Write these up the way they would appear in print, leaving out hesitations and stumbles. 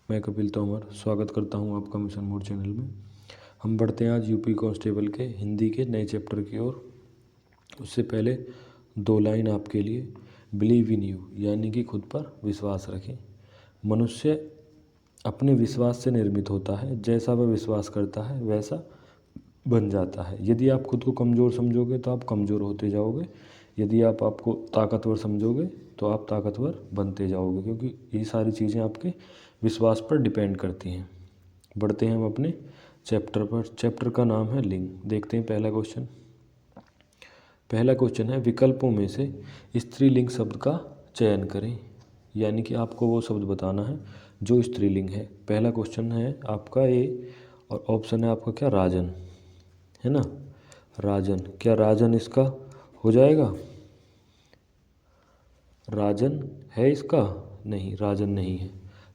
मैं कपिल तोमर स्वागत करता हूं आपका मिशन मोड चैनल में। हम बढ़ते हैं आज यूपी कांस्टेबल के हिंदी के नए चैप्टर की ओर। उससे पहले 2 लाइन आपके लिए। बिलीव इन यू यानी कि खुद पर विश्वास रखें। मनुष्य अपने विश्वास से निर्मित होता है। जैसा वह विश्वास करता है वैसा बन जाता है। यदि आप खुद को कमज़ोर समझोगे तो आप कमज़ोर होते जाओगे। यदि आप आपको ताकतवर समझोगे तो आप ताकतवर बनते जाओगे, क्योंकि ये सारी चीज़ें आपके विश्वास पर डिपेंड करती हैं। बढ़ते हैं हम अपने चैप्टर पर। चैप्टर का नाम है लिंग। देखते हैं पहला क्वेश्चन। पहला क्वेश्चन है विकल्पों में से स्त्रीलिंग शब्द का चयन करें। यानी कि आपको वो शब्द बताना है जो स्त्रीलिंग है। पहला क्वेश्चन है आपका ए और ऑप्शन है आपका क्या, राजन, है ना। राजन, क्या राजन इसका हो जाएगा? राजन है इसका? नहीं, राजन नहीं है।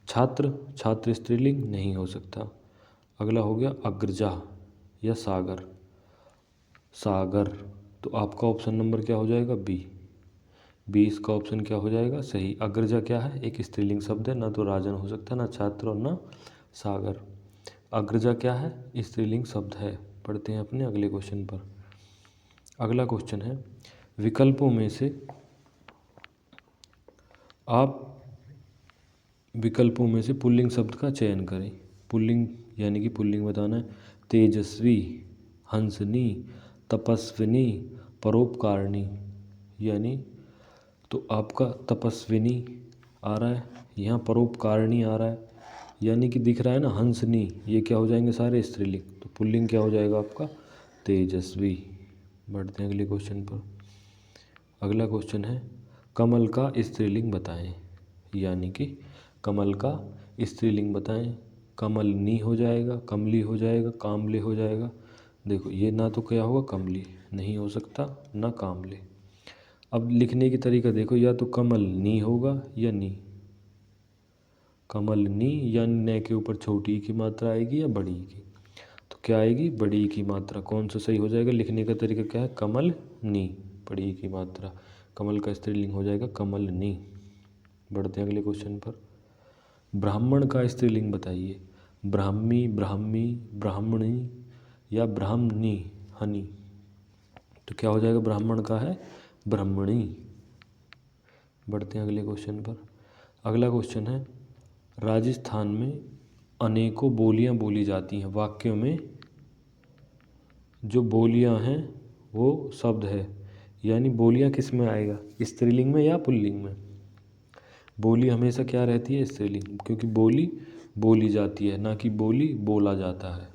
छात्र, छात्र स्त्रीलिंग नहीं हो सकता। अगला हो गया अग्रजा या सागर, सागर। तो आपका ऑप्शन नंबर क्या हो जाएगा? बी। बी इसका ऑप्शन क्या हो जाएगा? सही। अग्रजा क्या है? एक स्त्रीलिंग शब्द है। ना तो राजन हो सकता, ना छात्र और ना सागर। अग्रजा क्या है? स्त्रीलिंग शब्द है। पढ़ते हैं अपने अगले क्वेश्चन पर। अगला क्वेश्चन है विकल्पों में से आप विकल्पों में से पुल्लिंग शब्द का चयन करें। पुल्लिंग यानी कि पुल्लिंग बताना है। तेजस्वी, हंसनी, तपस्विनी, परोपकारिणी। यानी तो आपका तपस्विनी आ रहा है, यहाँ परोपकारिणी आ रहा है, यानी कि दिख रहा है ना हंसनी, ये क्या हो जाएंगे सारे स्त्रीलिंग। तो पुल्लिंग क्या हो जाएगा आपका? तेजस्वी। बढ़ते हैं अगले क्वेश्चन पर। अगला क्वेश्चन है कमल का स्त्रीलिंग बताएं। यानी कि कमल का स्त्रीलिंग बताएं। कमलनी हो जाएगा, कमली हो जाएगा, कामले हो जाएगा। देखो ये ना तो क्या होगा, कमली नहीं हो सकता, ना कामले। अब लिखने की तरीका देखो, या तो कमलनी होगा या नी। कमलनी या न के ऊपर छोटी की मात्रा आएगी या बड़ी की? तो क्या आएगी? बड़ी की मात्रा। कौन सा सही हो जाएगा? लिखने का तरीका क्या है? कमल नी, बड़ी की मात्रा। कमल का स्त्रीलिंग हो जाएगा कमलनी। बढ़ते हैं अगले क्वेश्चन पर। ब्राह्मण का स्त्रीलिंग बताइए। ब्राह्मी, ब्राह्मी, ब्राह्मणी या ब्राह्मणी, हनी। तो क्या हो जाएगा? ब्राह्मण का है ब्राह्मणी। बढ़ते हैं अगले क्वेश्चन पर। अगला क्वेश्चन है राजस्थान में अनेकों बोलियां बोली जाती हैं। वाक्यों में जो बोलियां हैं वो शब्द है। यानी बोलियां किस में आएगा? स्त्रीलिंग में या पुल्लिंग में? बोली हमेशा क्या रहती है? स्त्रीलिंग, क्योंकि बोली बोली जाती है, ना कि बोली बोला जाता है।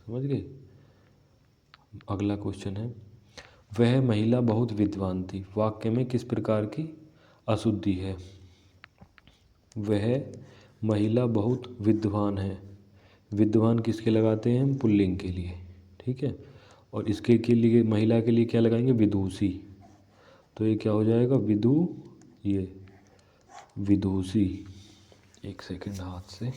समझ गए? अगला क्वेश्चन है वह महिला बहुत विद्वान थी। वाक्य में किस प्रकार की अशुद्धि है? वह महिला बहुत विद्वान है। विद्वान किसके लगाते हैं हम? पुल्लिंग के लिए, ठीक है। और इसके के लिए महिला के लिए क्या लगाएंगे? विदुषी। तो ये क्या हो जाएगा? विदु, ये विदुषी। एक सेकंड हाथ से।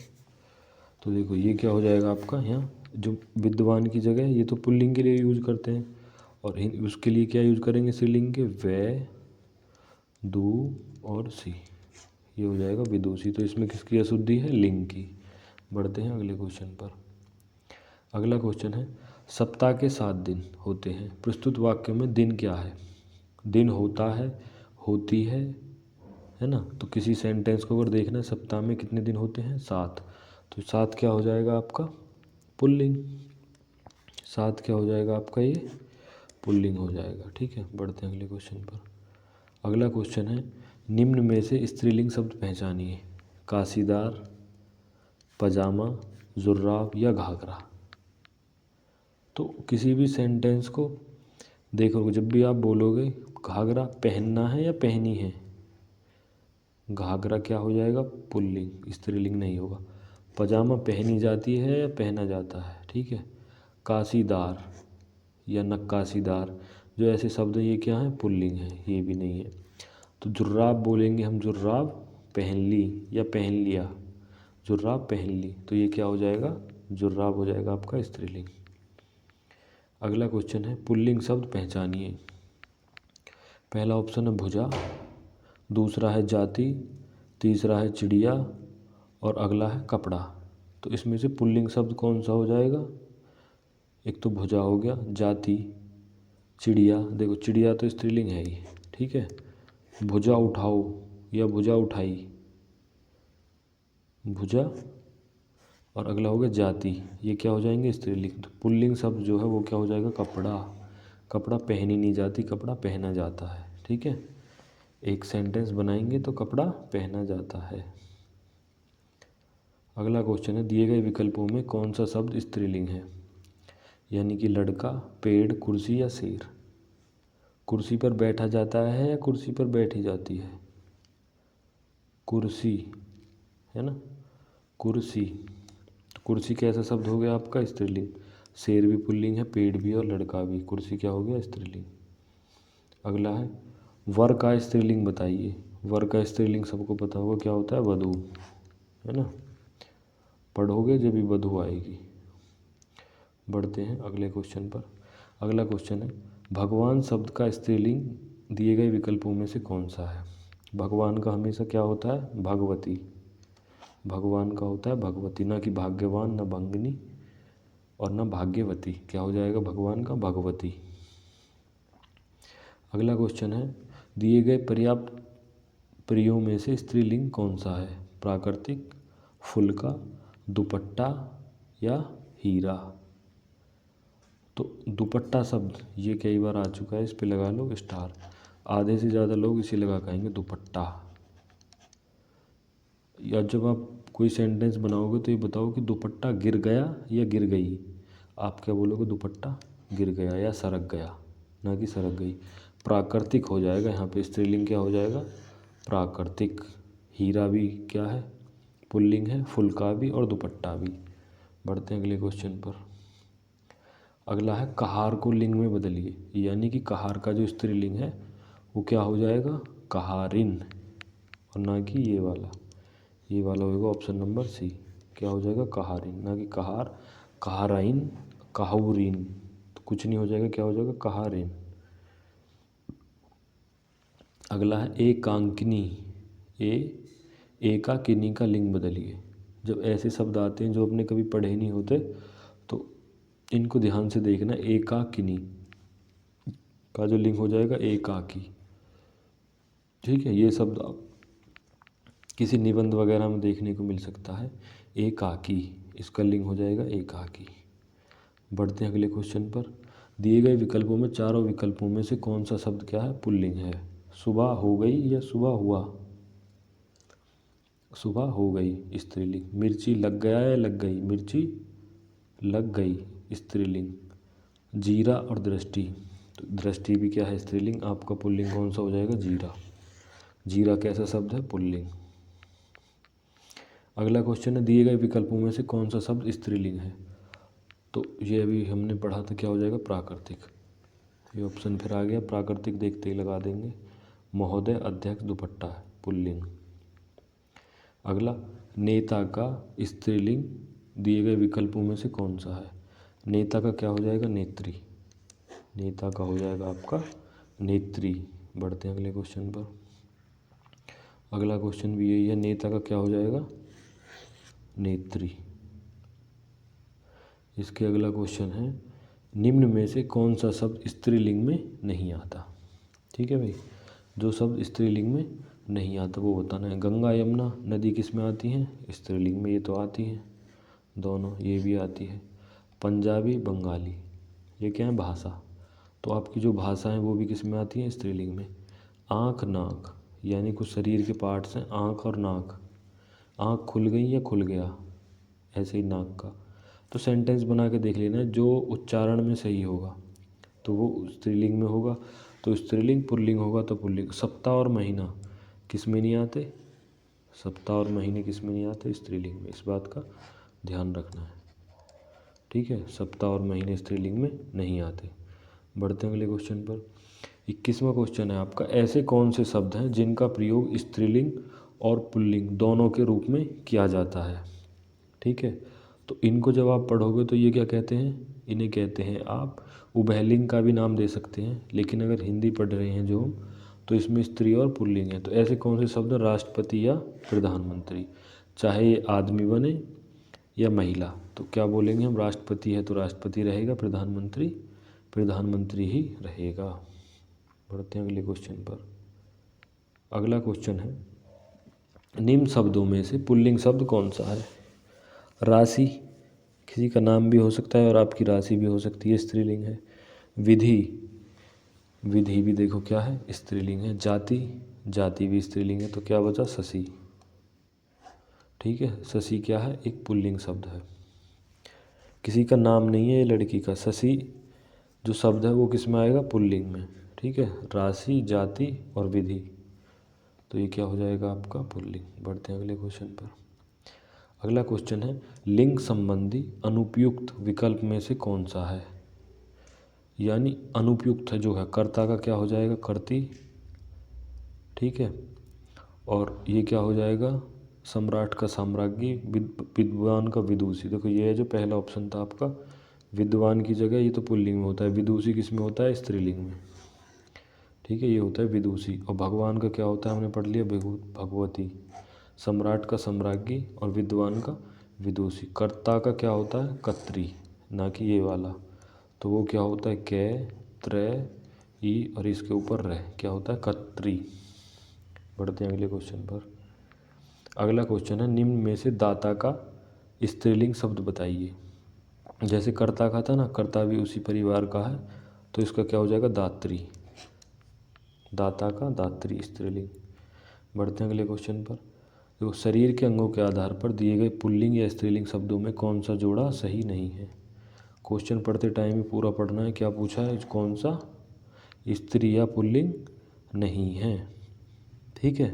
तो देखो ये क्या हो जाएगा आपका, यहाँ जो विद्वान की जगह ये तो पुल्लिंग के लिए यूज करते हैं, और उसके लिए क्या यूज करेंगे? स्त्रीलिंग के वे, दु और सी। ये हो जाएगा विदुषी। तो इसमें किसकी अशुद्धि है? लिंग की। बढ़ते हैं अगले क्वेश्चन पर। अगला क्वेश्चन है सप्ताह के 7 दिन होते हैं। प्रस्तुत वाक्य में दिन क्या है? दिन होता है, होती है ना। तो किसी सेंटेंस को अगर देखना है सप्ताह में कितने दिन होते हैं? 7। तो 7 क्या हो जाएगा आपका? पुल्लिंग। 7 क्या हो जाएगा आपका? ये पुल्लिंग हो जाएगा, ठीक है। बढ़ते हैं अगले क्वेश्चन पर। अगला क्वेश्चन है निम्न में से स्त्रीलिंग शब्द पहचानिए। काशीदार, पजामा, जुर्राब या घाघरा। तो किसी भी सेंटेंस को देखोगे, जब भी आप बोलोगे घाघरा पहनना है या पहनी है, घाघरा क्या हो जाएगा? पुल्लिंग, स्त्रीलिंग नहीं होगा। पजामा पहनी जाती है या पहना जाता है, ठीक है। काशीदार या नक्काशीदार, जो ऐसे शब्द हैं ये क्या है? पुल्लिंग है, ये भी नहीं है। तो जुर्राब बोलेंगे हम, जुर्राब पहन ली या पहन लिया, जुर्राब पहन ली। तो ये क्या हो जाएगा? जुर्राब हो जाएगा आपका स्त्रीलिंग। अगला क्वेश्चन है पुल्लिंग शब्द पहचानिए। पहला ऑप्शन है भुजा, दूसरा है जाति, तीसरा है चिड़िया और अगला है कपड़ा। तो इसमें से पुल्लिंग शब्द कौन सा हो जाएगा? एक तो भुजा हो गया, जाति, चिड़िया, देखो चिड़िया तो स्त्रीलिंग है ही, ठीक है। भुजा उठाओ या भुजा उठाई, भुजा, और अगला हो गया जाति, ये क्या हो जाएंगे? स्त्रीलिंग। तो पुल्लिंग शब्द जो है वो क्या हो जाएगा? कपड़ा। कपड़ा पहनी नहीं जाती, कपड़ा पहना जाता है, ठीक है। एक सेंटेंस बनाएंगे तो कपड़ा पहना जाता है। अगला क्वेश्चन है, दिए गए विकल्पों में कौन सा शब्द स्त्रीलिंग है? यानी कि लड़का, पेड़, कुर्सी या शेर। कुर्सी पर बैठा जाता है या कुर्सी पर बैठी जाती है? कुर्सी, है ना, कुर्सी। तो कुर्सी कैसा शब्द हो गया आपका? स्त्रीलिंग। शेर भी पुल्लिंग है, पेड़ भी और लड़का भी। कुर्सी क्या हो गया? स्त्रीलिंग। अगला है, वर का स्त्रीलिंग बताइए। वर का स्त्रीलिंग सबको पता होगा क्या होता है? वधू, है ना। पढ़ोगे जब भी वधू आएगी। बढ़ते हैं अगले क्वेश्चन पर। अगला क्वेश्चन है, भगवान शब्द का स्त्रीलिंग दिए गए विकल्पों में से कौन सा है? भगवान का हमेशा क्या होता है? भगवती। भगवान का होता है भगवती, ना कि भाग्यवान, ना भंगिनी और ना भाग्यवती। क्या हो जाएगा भगवान का? भगवती। अगला क्वेश्चन है, दिए गए पर्याप्त प्रियों में से स्त्रीलिंग कौन सा है? प्राकृतिक, फुल्का, दुपट्टा या हीरा। तो दुपट्टा शब्द ये कई बार आ चुका है, इस पे लगा लो स्टार। आधे से ज़्यादा लोग इसे लगा कहेंगे दुपट्टा। या जब आप कोई सेंटेंस बनाओगे तो ये बताओ कि दुपट्टा गिर गया या गिर गई। आप क्या बोलोगे? दुपट्टा गिर गया या सरक गया, ना कि सरक गई। प्राकृतिक हो जाएगा यहाँ पे, स्त्रीलिंग क्या हो जाएगा? प्राकृतिक। हीरा भी क्या है? पुल्लिंग है, फुल्का भी और दुपट्टा भी। बढ़ते हैं अगले क्वेश्चन पर। अगला है, कहार को लिंग में बदलिए। यानी कि कहार का जो स्त्रीलिंग है वो क्या हो जाएगा? कहारिन, और ना कि ये वाला। ये वाला होगा ऑप्शन नंबर सी। क्या हो जाएगा? कहारिन, ना कि कहार। कहाराइन, कहाउरीन तो कुछ नहीं हो जाएगा। क्या हो जाएगा? कहारिन। अगला है, एकांकिनी। एकाकिनी का लिंग बदलिए। जब ऐसे शब्द आते हैं जो आपने कभी पढ़े नहीं होते तो इनको ध्यान से देखना। एकाकिनी का जो लिंग हो जाएगा एकाकी, ठीक है। ये शब्द आप किसी निबंध वगैरह में देखने को मिल सकता है। एकाकी, इसका लिंग हो जाएगा एकाकी। बढ़ते हैं अगले क्वेश्चन पर। दिए गए विकल्पों में चारों विकल्पों में से कौन सा शब्द क्या है? पुल्लिंग है। सुबह हो गई या सुबह हुआ? सुबह हो गई, स्त्रीलिंग। मिर्ची लग गया या लग गई? मिर्ची लग गई, स्त्रीलिंग। जीरा और दृष्टि, तो दृष्टि भी क्या है? स्त्रीलिंग। आपका पुल्लिंग कौन सा हो जाएगा? जीरा। जीरा कैसा शब्द है? पुल्लिंग। अगला क्वेश्चन है, दिए गए विकल्पों में से कौन सा शब्द स्त्रीलिंग है? तो ये अभी हमने पढ़ा था, क्या हो जाएगा? प्राकृतिक। ये ऑप्शन फिर आ गया, प्राकृतिक देखते ही लगा देंगे। महोदय, अध्यक्ष, दुपट्टा है, पुल्लिंग। अगला, नेता का स्त्रीलिंग दिए गए विकल्पों में से कौन सा है? नेता का क्या हो जाएगा? नेत्री। नेता का हो जाएगा आपका नेत्री। बढ़ते हैं अगले क्वेश्चन पर। अगला क्वेश्चन भी यही है, नेता का क्या हो जाएगा? नेत्री। इसके अगला क्वेश्चन है, निम्न में से कौन सा शब्द स्त्रीलिंग में नहीं आता? ठीक है भाई, जो शब्द स्त्रीलिंग में नहीं आता वो बताना है। गंगा यमुना नदी किस में आती हैं? स्त्रीलिंग में। ये तो आती हैं दोनों, ये भी आती है। पंजाबी, बंगाली, ये क्या है? भाषा। तो आपकी जो भाषा है वो भी किस में आती है? स्त्रीलिंग में। आँख, नाक, यानी कुछ शरीर के पार्ट्स हैं, आँख और नाक। आँख खुल गई या खुल गया, ऐसे ही नाक का। तो सेंटेंस बना के देख लेना, जो उच्चारण में सही होगा तो वो स्त्रीलिंग में होगा। तो स्त्रीलिंग, पुल्लिंग होगा तो पुल्लिंग। सप्ताह और महीना किस में नहीं आते? सप्ताह और महीने किस में नहीं आते? स्त्रीलिंग में। इस बात का ध्यान रखना है, ठीक है। सप्ताह और महीने स्त्रीलिंग में नहीं आते। बढ़ते हैं अगले क्वेश्चन पर। 21वां क्वेश्चन है आपका, ऐसे कौन से शब्द हैं जिनका प्रयोग स्त्रीलिंग और पुल्लिंग दोनों के रूप में किया जाता है? ठीक है, तो इनको जब आप पढ़ोगे तो ये क्या कहते हैं? इन्हें कहते हैं आप उभयलिंग का भी नाम दे सकते हैं, लेकिन अगर हिंदी पढ़ रहे हैं जो हम तो इसमें स्त्री और पुल्लिंग है। तो ऐसे कौन से शब्द? राष्ट्रपति या प्रधानमंत्री। चाहे ये आदमी बने या महिला। तो क्या बोलेंगे हम, राष्ट्रपति है तो राष्ट्रपति रहेगा, प्रधानमंत्री प्रधानमंत्री ही रहेगा। बढ़ते हैं अगले क्वेश्चन पर। अगला क्वेश्चन है, निम्न शब्दों में से पुल्लिंग शब्द कौन सा है। राशि किसी का नाम भी हो सकता है और आपकी राशि भी हो सकती है, स्त्रीलिंग है। विधि, विधि भी देखो क्या है, स्त्रीलिंग है। जाति, जाति भी स्त्रीलिंग है। तो क्या बचा, शशि। ठीक है, शशि क्या है, एक पुल्लिंग शब्द है। किसी का नाम नहीं है ये लड़की का, शशि जो शब्द है वो किस में आएगा, पुल्लिंग में। ठीक है, राशि, जाति और विधि, तो ये क्या हो जाएगा आपका, पुल्लिंग। बढ़ते हैं अगले क्वेश्चन पर। अगला क्वेश्चन है, लिंग संबंधी अनुपयुक्त विकल्प में से कौन सा है। यानी अनुपयुक्त है जो है, कर्ता का क्या हो जाएगा, कर्ती। ठीक है, और ये क्या हो जाएगा, सम्राट का साम्राज्ञी, विद्वान का विदुषी। देखो ये है जो पहला ऑप्शन था आपका, विद्वान की जगह ये तो पुल्लिंग में होता है, विदुषी किस में होता है, स्त्रीलिंग में। ठीक है, ये होता है विदुषी। और भगवान का क्या होता है, हमने पढ़ लिया, भगवती। सम्राट का सम्राज्ञी और विद्वान का विदुषी। कर्ता का क्या होता है, कत्री, ना कि ये वाला। तो वो क्या होता है, कै, त्रय, ई और इसके ऊपर रह, क्या होता है, कत्री। बढ़ते हैं अगले क्वेश्चन पर। अगला क्वेश्चन है, निम्न में से दाता का स्त्रीलिंग शब्द बताइए। जैसे कर्ता का था ना, कर्ता भी उसी परिवार का है, तो इसका क्या हो जाएगा, दात्री। दाता का दात्री, स्त्रीलिंग। बढ़ते हैं अगले क्वेश्चन पर। देखो, शरीर के अंगों के आधार पर दिए गए पुल्लिंग या स्त्रीलिंग शब्दों में कौन सा जोड़ा सही नहीं है। क्वेश्चन पढ़ते टाइम ही पूरा पढ़ना है। क्या पूछा है, कौन सा स्त्री या पुल्लिंग नहीं है। ठीक है,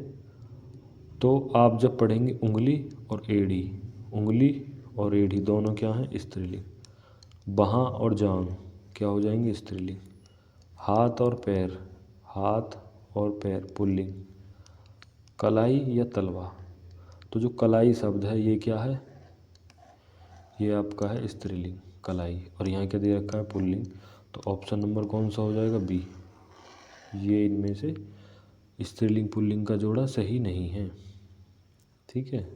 तो आप जब पढ़ेंगे उंगली और एड़ी, उंगली और एड़ी दोनों क्या हैं, स्त्रीलिंग। बाहाँ और जांघ क्या हो जाएंगे, स्त्रीलिंग। हाथ और पैर, हाथ और पैर पुल्लिंग। कलाई या तलवा, तो जो कलाई शब्द है ये क्या है, ये आपका है स्त्रीलिंग, कलाई। और यहाँ क्या दे रखा है, पुल्लिंग। तो ऑप्शन नंबर कौन सा हो जाएगा, बी। ये इनमें से स्त्रीलिंग पुल्लिंग का जोड़ा सही नहीं है। ठीक है,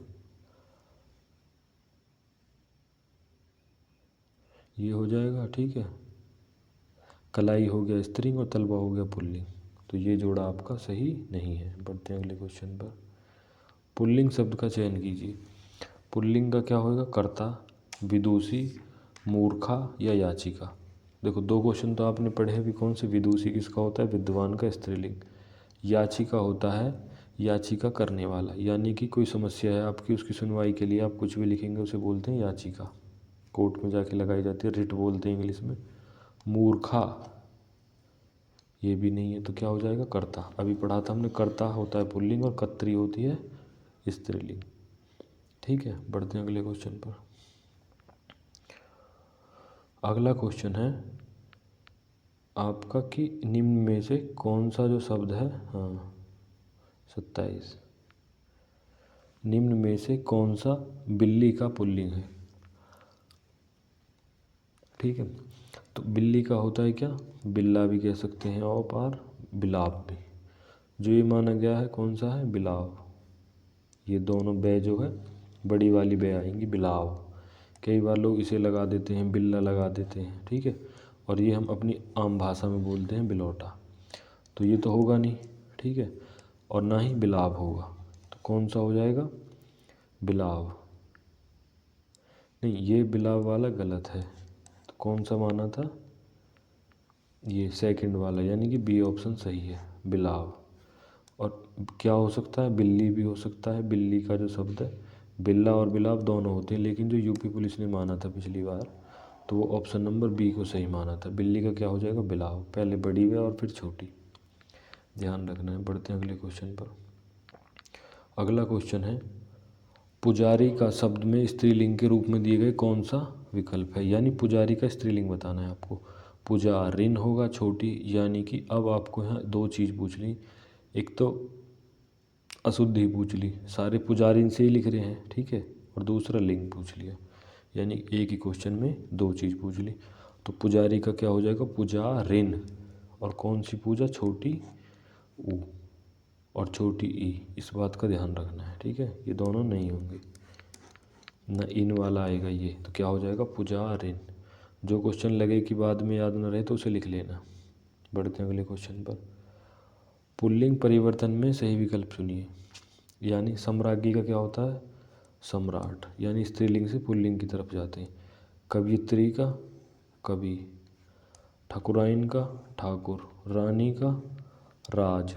ये हो जाएगा। ठीक है, कलाई हो गया स्त्रीलिंग और तलवा हो गया पुल्लिंग, तो ये जोड़ा आपका सही नहीं है। बढ़ते हैं अगले क्वेश्चन पर। पुल्लिंग शब्द का चयन कीजिए। पुल्लिंग का क्या होगा, कर्ता, विदुषी, मूर्खा या याचिका। देखो दो क्वेश्चन तो आपने पढ़े हैं भी, कौन से, विदुषी किसका होता है, विद्वान का, स्त्रीलिंग। याचिका होता है याचिका करने वाला, यानी कि कोई समस्या है आपकी, उसकी सुनवाई के लिए आप कुछ भी लिखेंगे उसे बोलते हैं याचिका, कोर्ट में जाके लगाई जाती है, रिट बोलते हैं इंग्लिश में। मूर्खा ये भी नहीं है, तो क्या हो जाएगा, कर्ता। अभी पढ़ा था हमने, कर्ता होता है पुल्लिंग और कत्री होती है स्त्रीलिंग। ठीक है, बढ़ते हैं अगले क्वेश्चन पर। अगला क्वेश्चन है आपका कि निम्न में से कौन सा जो शब्द है, हाँ 27, निम्न में से कौन सा बिल्ली का पुल्लिंग है। ठीक है, तो बिल्ली का होता है क्या, बिल्ला भी कह सकते हैं और बिलाव भी। जो ये माना गया है कौन सा है, बिलाव। ये दोनों बे जो है बड़ी वाली बे आएंगी, बिलाव। कई बार लोग इसे लगा देते हैं, बिल्ला लगा देते हैं। ठीक है, और ये हम अपनी आम भाषा में बोलते हैं बिलौटा, तो ये तो होगा नहीं। ठीक है, और ना ही बिलाव होगा, तो कौन सा हो जाएगा, बिलाव। नहीं, ये बिलाव वाला गलत है, तो कौन सा माना था, ये सेकंड वाला, यानी कि बी ऑप्शन सही है, बिलाव। और क्या हो सकता है, बिल्ली भी हो सकता है। बिल्ली का जो शब्द है, बिल्ला और बिलाव दोनों होते हैं, लेकिन जो यूपी पुलिस ने माना था पिछली बार, तो वो ऑप्शन नंबर बी को सही माना था। बिल्ली का क्या हो जाएगा, बिलाव, पहले बड़ी वे और फिर छोटी, ध्यान रखना है। बढ़ते हैं अगले क्वेश्चन पर। अगला क्वेश्चन है, पुजारी का शब्द में स्त्रीलिंग के रूप में दिए गए कौन सा विकल्प है। यानी पुजारी का स्त्रीलिंग बताना है आपको। पुजारिन होगा छोटी, यानी कि अब आपको यहाँ दो चीज़ पूछ ली, एक तो अशुद्धि पूछ ली, सारे पुजारिन से ही लिख रहे हैं। ठीक है, और दूसरा लिंग पूछ लिया, यानी एक ही क्वेश्चन में दो चीज़ पूछ ली। तो पुजारी का क्या हो जाएगा, पुजारिन, और कौन सी पूजा, छोटी ऊ और छोटी ई, इस बात का ध्यान रखना है। ठीक है, ये दोनों नहीं होंगे। ना इन वाला आएगा ये, तो क्या हो जाएगा पुजारिन। जो क्वेश्चन लगे कि बाद में याद न रहे तो उसे लिख लेना। बढ़ते हैं अगले क्वेश्चन पर। पुल्लिंग परिवर्तन में सही विकल्प चुनिए। यानी सम्राज्ञी का क्या होता है, सम्राट, यानी स्त्रीलिंग से पुल्लिंग की तरफ जाते हैं। कवियत्री का कवि, ठाकुराइन का ठाकुर, रानी का राज।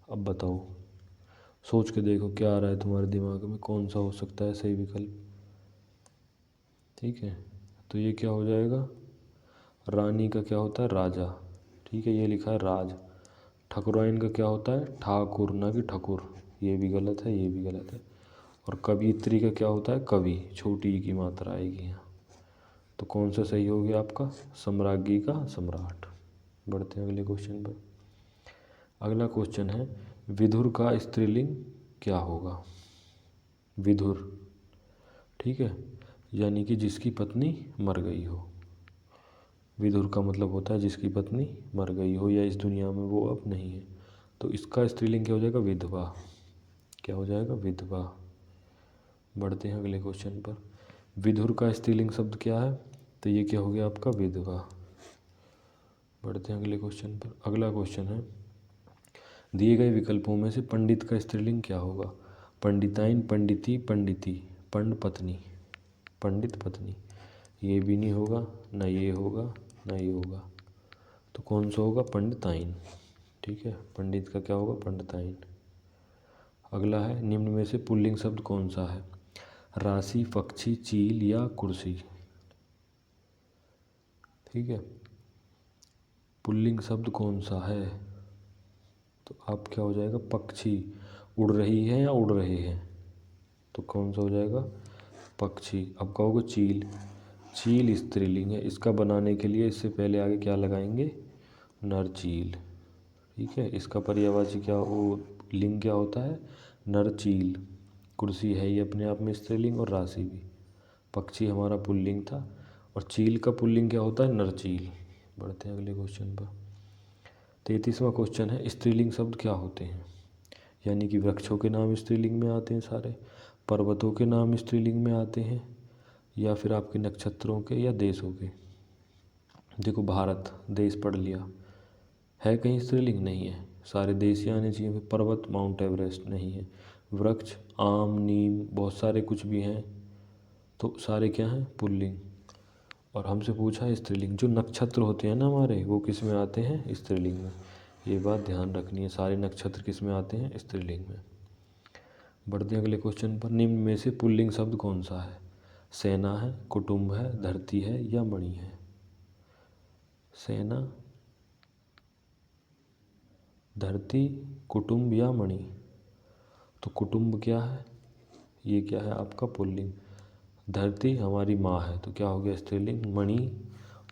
अब बताओ, सोच के देखो क्या आ रहा है तुम्हारे दिमाग में, कौन सा हो सकता है सही विकल्प। ठीक है, तो ये क्या हो जाएगा, रानी का क्या होता है राजा। ठीक है, ये लिखा है राज। ठाकुराइन का क्या होता है ठाकुर, ना कि ठकुर, ये भी गलत है, ये भी गलत है। और कवियत्री का क्या होता है कवि, छोटी की मात्रा आएगी यहाँ। तो कौन सा सही हो गया आपका, सम्राज्ञी का सम्राट। बढ़ते हैं अगले क्वेश्चन पर। अगला क्वेश्चन है विदुर का स्त्रीलिंग क्या होगा। विदुर, ठीक है, यानी कि जिसकी पत्नी मर गई हो। विदुर का मतलब होता है जिसकी पत्नी मर गई हो या इस दुनिया में वो अब नहीं है। तो इसका स्त्रीलिंग क्या हो जाएगा विधवा। क्या हो जाएगा विधवा। बढ़ते हैं अगले क्वेश्चन पर। विदुर का स्त्रीलिंग शब्द क्या है, तो ये क्या हो गया आपका विधवा। बढ़ते हैं अगले क्वेश्चन पर। अगला क्वेश्चन है दिए गए विकल्पों में से पंडित का स्त्रीलिंग क्या होगा। पंडिताइन, पंडिती, पंडिती, पंड पत्नी, पंडित पत्नी। ये भी नहीं होगा, ना ये होगा, ना ये होगा। तो कौन सा होगा पंडिताइन। ठीक है, पंडित का क्या होगा पंडिताइन। अगला है निम्न में से पुल्लिंग शब्द कौन सा है। राशि, पक्षी, चील या कुर्सी। ठीक है, पुल्लिंग शब्द कौन सा है, तो आप क्या हो जाएगा पक्षी। उड़ रही है या उड़ रहे हैं, तो कौन सा हो जाएगा पक्षी। अब कहोगे चील, चील स्त्रीलिंग है, इसका बनाने के लिए इससे पहले आगे क्या लगाएंगे नरचील। ठीक है, इसका पर्यायवाची क्या वो लिंग क्या होता है नरचील। कुर्सी है ये अपने आप में स्त्रीलिंग और राशि भी। पक्षी हमारा पुल्लिंग था और चील का पुल्लिंग क्या होता है नरचील। बढ़ते हैं अगले क्वेश्चन पर। 33वां क्वेश्चन है स्त्रीलिंग शब्द क्या होते हैं। यानी कि वृक्षों के नाम स्त्रीलिंग में आते हैं सारे, पर्वतों के नाम स्त्रीलिंग में आते हैं, या फिर आपके नक्षत्रों के या देशों के। देखो भारत देश पढ़ लिया, है कहीं स्त्रीलिंग नहीं है, सारे देश ही आने चाहिए। पर्वत माउंट एवरेस्ट नहीं है, वृक्ष आम नीम बहुत सारे कुछ भी हैं, तो सारे क्या हैं पुल्लिंग। और हमसे पूछा है स्त्रीलिंग, जो नक्षत्र होते हैं ना हमारे वो किस में आते हैं स्त्रीलिंग में। ये बात ध्यान रखनी है, सारे नक्षत्र किस में आते हैं स्त्रीलिंग में। बढ़ते हैं अगले क्वेश्चन पर। निम्न में से पुल्लिंग शब्द कौन सा है। सेना है, कुटुंब है, धरती है या मणि है। सेना, धरती, कुटुंब या मणि। तो कुटुंब क्या है, ये क्या है आपका पुल्लिंग। धरती हमारी माँ है तो क्या हो गया स्त्रीलिंग। मणि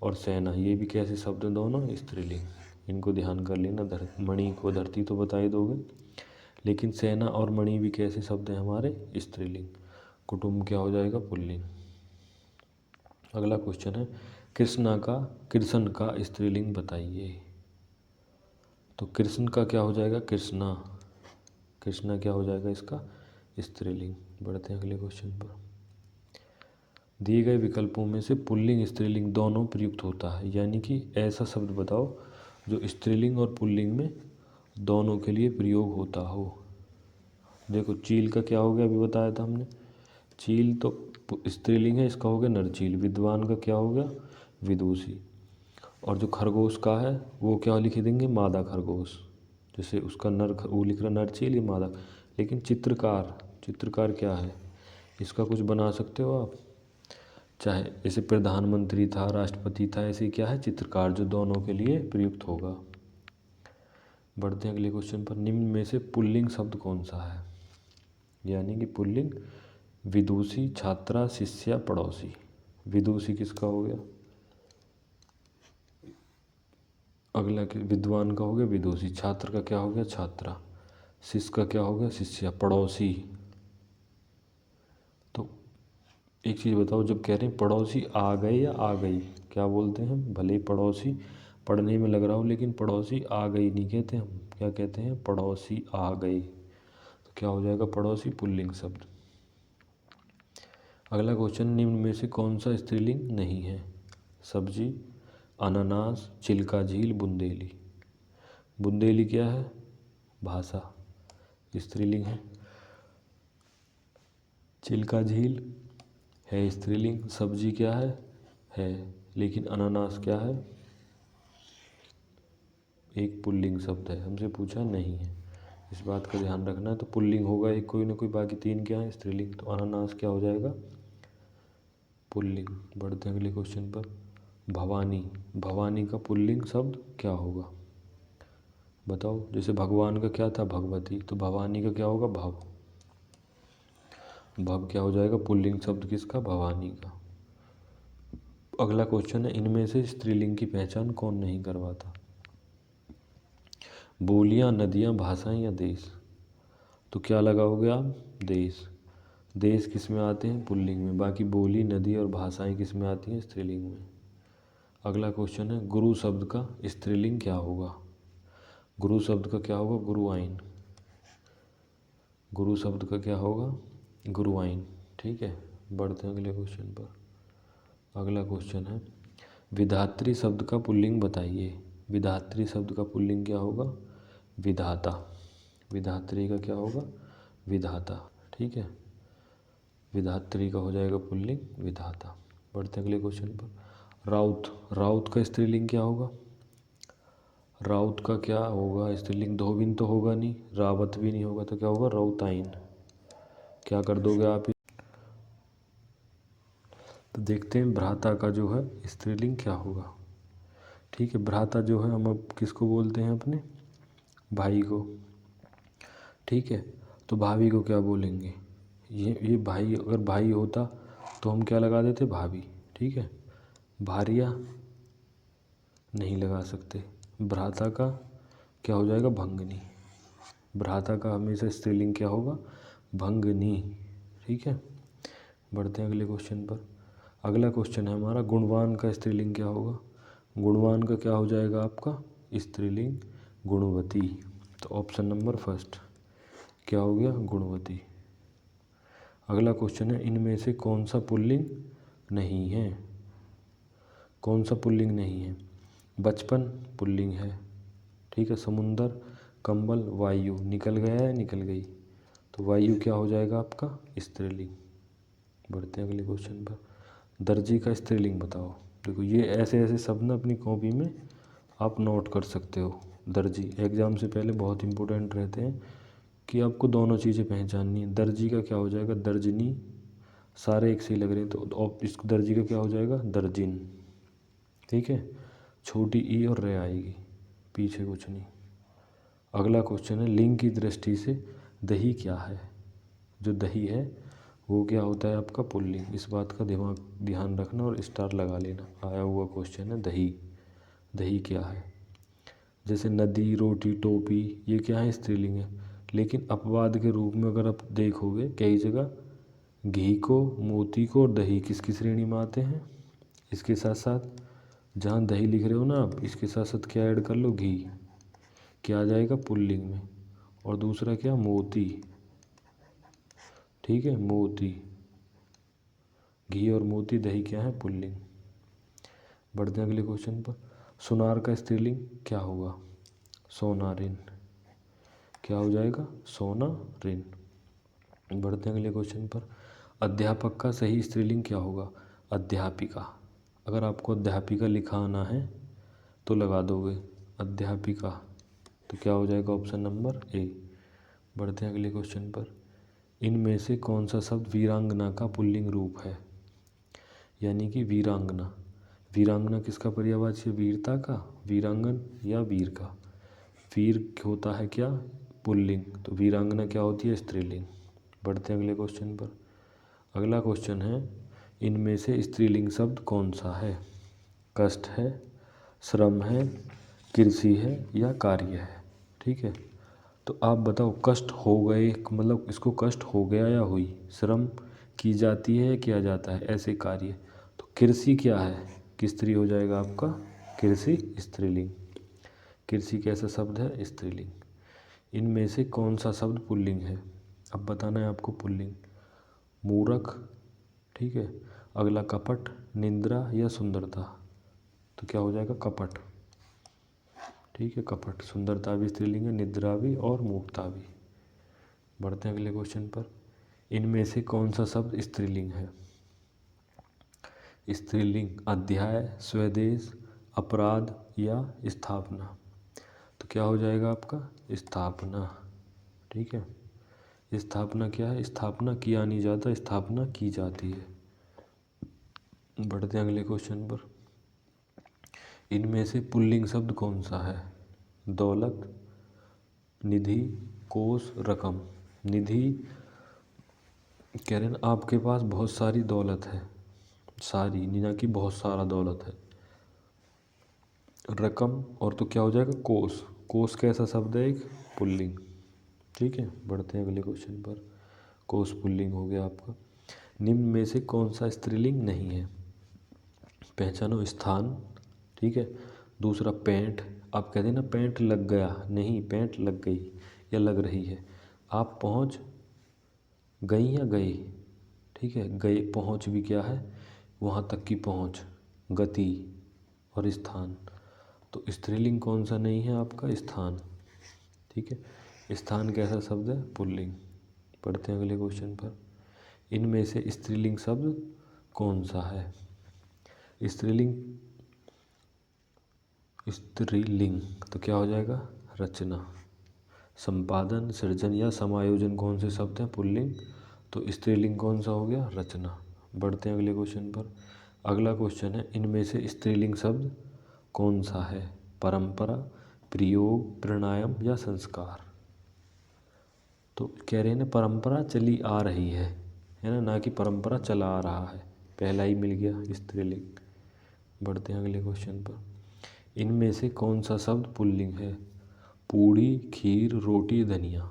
और सेना ये भी कैसे शब्द दोनों स्त्रीलिंग, इनको ध्यान कर लेना। मणि को धरती तो बता ही दोगे, लेकिन सेना और मणि भी कैसे शब्द हैं हमारे स्त्रीलिंग। कुटुंब क्या हो जाएगा पुल्लिंग। अगला क्वेश्चन है कृष्ण का स्त्रीलिंग बताइए। तो कृष्ण का क्या हो जाएगा कृष्णा, कृष्णा क्या हो जाएगा इसका स्त्रीलिंग। बढ़ते हैं अगले क्वेश्चन पर। दिए गए विकल्पों में से पुल्लिंग स्त्रीलिंग दोनों प्रयुक्त होता है। यानी कि ऐसा शब्द बताओ जो स्त्रीलिंग और पुल्लिंग में दोनों के लिए प्रयोग होता हो। देखो चील का क्या हो गया अभी बताया था हमने, चील तो स्त्रीलिंग है, इसका हो गया नरचील। विद्वान का क्या हो गया विदुषी। और जो खरगोश का है वो क्या लिख देंगे मादा खरगोश, जैसे उसका नर वो लिख रहा नरचील ये मादा। लेकिन चित्रकार, चित्रकार क्या है, इसका कुछ बना सकते हो आप, चाहे जैसे प्रधानमंत्री था राष्ट्रपति था, ऐसे क्या है चित्रकार, जो दोनों के लिए प्रयुक्त होगा। बढ़ते हैं अगले क्वेश्चन पर। निम्न में से पुल्लिंग शब्द कौन सा है। यानी कि पुल्लिंग विदुषी, छात्रा, शिष्या, पड़ोसी। विदुषी किसका हो गया, अगला विद्वान का हो गया विदुषी, छात्र का क्या हो गया छात्रा, शिष्य का क्या हो गया शिष्या, पड़ोसी। तो एक चीज़ बताओ, जब कह रहे हैं पड़ोसी आ गए या आ गई, क्या बोलते हैं हम, भले ही पड़ोसी पढ़ने में लग रहा हो लेकिन पड़ोसी आ गई नहीं कहते हम, क्या कहते हैं पड़ोसी आ गए। तो क्या हो जाएगा पड़ोसी पुल्लिंग शब्द। अगला क्वेश्चन, निम्न में से कौन सा स्त्रीलिंग नहीं है? सब्जी, अनानास, चिल्का झील, बुंदेली। बुंदेली क्या है? भाषा, स्त्रीलिंग है। चिल्का झील है स्त्रीलिंग। सब्जी क्या है, लेकिन अनानास क्या है? एक पुल्लिंग शब्द है, हमसे पूछा नहीं है, इस बात का ध्यान रखना है। तो पुल्लिंग होगा एक कोई ना कोई, बाकी तीन क्या है? स्त्रीलिंग। तो अनानास क्या हो जाएगा? पुल्लिंग। बढ़ते हैं अगले क्वेश्चन पर। भवानी, भवानी का पुल्लिंग शब्द क्या होगा? बताओ। जैसे भगवान का क्या था? भगवती। तो भवानी का क्या होगा? भव। भव क्या हो जाएगा? पुल्लिंग शब्द किसका? भवानी का। अगला क्वेश्चन है, इनमें से स्त्रीलिंग की पहचान कौन नहीं करवाता? बोलियां, नदियां, भाषाएं या देश। तो क्या लगाओगे आप? देश। देश किस में आते हैं? पुल्लिंग में। बाकी बोली, नदी और भाषाएं किस में आती हैं? स्त्रीलिंग में। अगला क्वेश्चन है, गुरु शब्द का स्त्रीलिंग क्या होगा? गुरु शब्द का क्या होगा? गुरुआइन। गुरु शब्द का क्या होगा? गुरुआइन। ठीक है, बढ़ते हैं अगले क्वेश्चन पर। अगला क्वेश्चन है, विधात्री शब्द का पुल्लिंग बताइए। विधात्री शब्द का पुल्लिंग क्या होगा? विधाता। विधात्री का क्या होगा? विधाता। ठीक है, विधात्री का हो जाएगा पुल्लिंग विधाता। बढ़ते हैं अगले क्वेश्चन पर। राउत, राउत का स्त्रीलिंग क्या होगा? राउत का क्या होगा स्त्रीलिंग? धोबिन तो होगा नहीं, रावत भी नहीं होगा, तो क्या होगा? रौताइन। क्या कर दोगे आप? तो देखते हैं भ्राता का जो है स्त्रीलिंग क्या होगा। ठीक है, भ्राता जो है हम अब किसको बोलते हैं? अपने भाई को। ठीक है, तो भाभी को क्या बोलेंगे? ये भाई, अगर भाई होता तो हम क्या लगा देते? भाभी। ठीक है, भारिया नहीं लगा सकते। भ्राता का क्या हो जाएगा? भंगनी। भ्राता का हमेशा स्त्रीलिंग क्या होगा? भंगनी। ठीक है, बढ़ते हैं अगले क्वेश्चन पर। अगला क्वेश्चन है हमारा, गुणवान का स्त्रीलिंग क्या होगा? गुणवान का क्या हो जाएगा आपका स्त्रीलिंग? गुणवती। तो ऑप्शन नंबर फर्स्ट क्या हो गया? गुणवती। अगला क्वेश्चन है, इनमें से कौन सा पुल्लिंग नहीं है? कौन सा पुल्लिंग नहीं है? बचपन पुल्लिंग है। ठीक है, समुंदर, कंबल, वायु। निकल गया है, निकल गई, तो वायु क्या हो जाएगा आपका? स्त्रीलिंग। बढ़ते हैं अगले क्वेश्चन पर। दर्जी का स्त्रीलिंग बताओ। देखो, ये ऐसे ऐसे शब्द ना अपनी कॉपी में आप नोट कर सकते हो। दर्जी एग्ज़ाम से पहले बहुत इंपॉर्टेंट रहते हैं कि आपको दोनों चीज़ें पहचाननी है। दर्जी का क्या हो जाएगा? दर्जनी। सारे एक से ही लग रहे हैं, तो इस दर्जी का क्या हो जाएगा? दर्जिन। ठीक है, छोटी ई और रे आएगी, पीछे कुछ नहीं। अगला क्वेश्चन है, लिंग की दृष्टि से दही क्या है? जो दही है वो क्या होता है आपका? पुल्लिंग। इस बात का ध्यान रखना और स्टार लगा लेना। आया हुआ क्वेश्चन है दही। दही क्या है? जैसे नदी, रोटी, टोपी, ये क्या है? स्त्रीलिंग है। लेकिन अपवाद के रूप में अगर आप देखोगे कई जगह घी को, मोती को और दही किसकी श्रेणी में आते हैं? इसके साथ साथ जहाँ दही लिख रहे हो ना आप, इसके साथ साथ क्या ऐड कर लो? घी। क्या आ जाएगा? पुल्लिंग में। और दूसरा क्या? मोती। ठीक है, मोती। घी और मोती, दही क्या है? पुल्लिंग। बढ़ते हैं अगले क्वेश्चन पर। सुनार का स्त्रीलिंग क्या होगा? सोनारिन। क्या हो जाएगा? सोनारिन। बढ़ते हैं अगले क्वेश्चन पर। अध्यापक का सही स्त्रीलिंग क्या होगा? अध्यापिका। अगर आपको अध्यापिका लिखा आना है तो लगा दोगे अध्यापिका, तो क्या हो जाएगा? Option number A. बढ़ते हैं अगले क्वेश्चन पर। इनमें से कौन सा शब्द वीरांगना का पुल्लिंग रूप है? यानी कि वीरांगना। वीरांगना किसका पर्यायवाची है? वीरता का, वीरांगन या वीर का। वीर होता है क्या? पुल्लिंग, तो वीरांगना क्या होती है? स्त्रीलिंग। बढ़ते हैं अगले क्वेश्चन पर। अगला क्वेश्चन है, इनमें से स्त्रीलिंग शब्द कौन सा है? कष्ट है, श्रम है, कृषि है या कार्य है? ठीक है, तो आप बताओ, कष्ट हो गए मतलब इसको कष्ट हो गया या हुई? श्रम की जाती है, किया जाता है, ऐसे कार्य। तो कृषि क्या है? किस स्त्री हो जाएगा आपका? कृषि स्त्रीलिंग। कृषि कैसा शब्द है? स्त्रीलिंग। इनमें से कौन सा शब्द पुल्लिंग है? अब बताना है आपको पुल्लिंग। मूर्ख, ठीक है। अगला कपट, निद्रा या सुंदरता, तो क्या हो जाएगा कपट, ठीक है। कपट, सुंदरता भी स्त्रीलिंग है, निद्रा भी और मूर्खता भी। बढ़ते हैं अगले क्वेश्चन पर। इनमें से कौन सा शब्द स्त्रीलिंग है? स्त्रीलिंग अध्याय, स्वदेश, अपराध या स्थापना, तो क्या हो जाएगा आपका स्थापना, ठीक है। स्थापना क्या है? स्थापना किया नहीं जाता, स्थापना की जाती है। बढ़ते हैं अगले क्वेश्चन पर। इनमें से पुल्लिंग शब्द कौन सा है? दौलत, निधि, कोष, रकम। निधि कह रहे हैं आपके पास बहुत सारी दौलत है, सारी ना कि बहुत सारा दौलत है। रकम और तो क्या हो जाएगा कोष। कोष कैसा शब्द है? एक पुल्लिंग, ठीक है। बढ़ते हैं अगले क्वेश्चन पर। कोष पुल्लिंग हो गया आपका। निम्न में से कौन सा स्त्रीलिंग नहीं है? पहचानो स्थान, ठीक है। दूसरा पैंट, आप कहते हैं ना पैंट लग गया, नहीं पैंट लग गई या लग रही है। आप पहुंच गई या गए, ठीक है। गए, पहुंच भी क्या है? वहाँ तक की पहुंच, गति और स्थान। तो स्त्रीलिंग कौन सा नहीं है आपका? स्थान, ठीक है। स्थान कैसा शब्द है? पुल्लिंग। पढ़ते हैं अगले क्वेश्चन पर। इनमें से स्त्रीलिंग शब्द कौन सा है? स्त्रीलिंग तो क्या हो जाएगा? रचना, संपादन, सृजन या समायोजन कौन से शब्द हैं? पुल्लिंग। तो स्त्रीलिंग कौन सा हो गया? रचना। बढ़ते हैं अगले क्वेश्चन पर। अगला क्वेश्चन है, इनमें से स्त्रीलिंग शब्द कौन सा है? परंपरा, प्रयोग, प्राणायाम या संस्कार। तो कह रहे हैं ना परंपरा चली आ रही है ना, ना कि परंपरा चला आ रहा है। पहला ही मिल गया स्त्रीलिंग। बढ़ते हैं अगले क्वेश्चन पर। इनमें से कौन सा शब्द पुल्लिंग है? पूड़ी, खीर, रोटी, धनिया।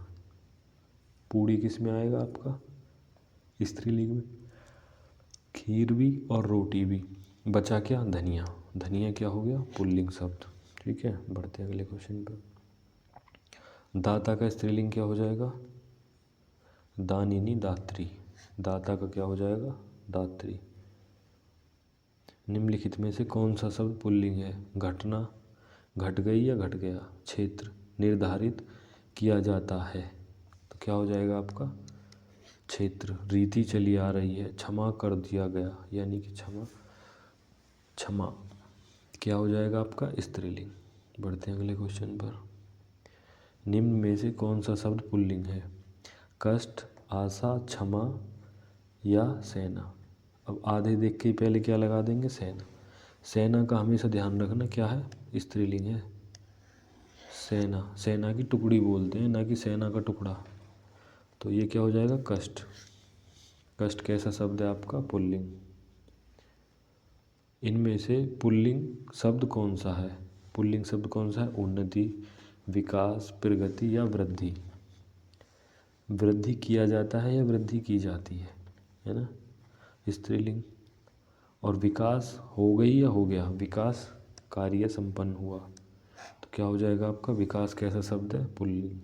पूड़ी किस में आएगा आपका? स्त्रीलिंग में। खीर भी और रोटी भी। बचा क्या? धनिया। धनिया क्या हो गया? पुल्लिंग शब्द, ठीक है। बढ़ते हैं अगले क्वेश्चन पर। दाता का स्त्रीलिंग क्या हो जाएगा? दानिनी, दात्री। दाता का क्या हो जाएगा? दात्री। निम्नलिखित में से कौन सा शब्द पुल्लिंग है? घटना, घट गई या घट गया। क्षेत्र, निर्धारित किया जाता है, तो क्या हो जाएगा आपका? क्षेत्र। रीति चली आ रही है, क्षमा कर दिया गया, यानी कि क्षमा, क्षमा क्या हो जाएगा आपका? स्त्रीलिंग। बढ़ते हैं अगले क्वेश्चन पर। निम्न में से कौन सा शब्द पुल्लिंग है? कष्ट, आशा, क्षमा या सेना। अब आधे देख के पहले क्या लगा देंगे? सेना। सेना का हमेशा ध्यान रखना क्या है? स्त्रीलिंग है। सेना, सेना की टुकड़ी बोलते हैं, ना कि सेना का टुकड़ा। तो ये क्या हो जाएगा? कष्ट। कष्ट कैसा शब्द है आपका? पुल्लिंग। इनमें से पुल्लिंग शब्द कौन सा है? पुल्लिंग शब्द कौन सा है? उन्नति, विकास, प्रगति या वृद्धि। वृद्धि किया जाता है या वृद्धि की जाती है ना, स्त्रीलिंग। और विकास हो गई या हो गया? विकास कार्य संपन्न हुआ, तो क्या हो जाएगा आपका? विकास कैसा शब्द है? पुल्लिंग।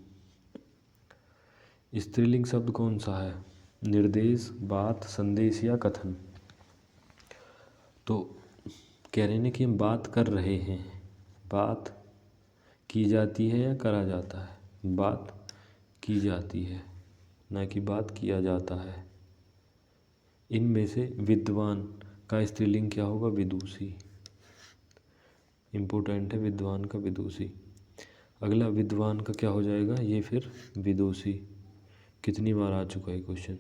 स्त्रीलिंग शब्द कौन सा है? निर्देश, बात, संदेश या कथन। तो कह रहे हैं कि हम बात कर रहे हैं। बात की जाती है या करा जाता है? बात की जाती है, ना कि बात किया जाता है। इनमें से विद्वान का स्त्रीलिंग क्या होगा? विदुषी। इम्पोर्टेंट है विद्वान का, विदुषी। अगला विद्वान का क्या हो जाएगा? ये फिर विदुषी। कितनी बार आ चुका है क्वेश्चन।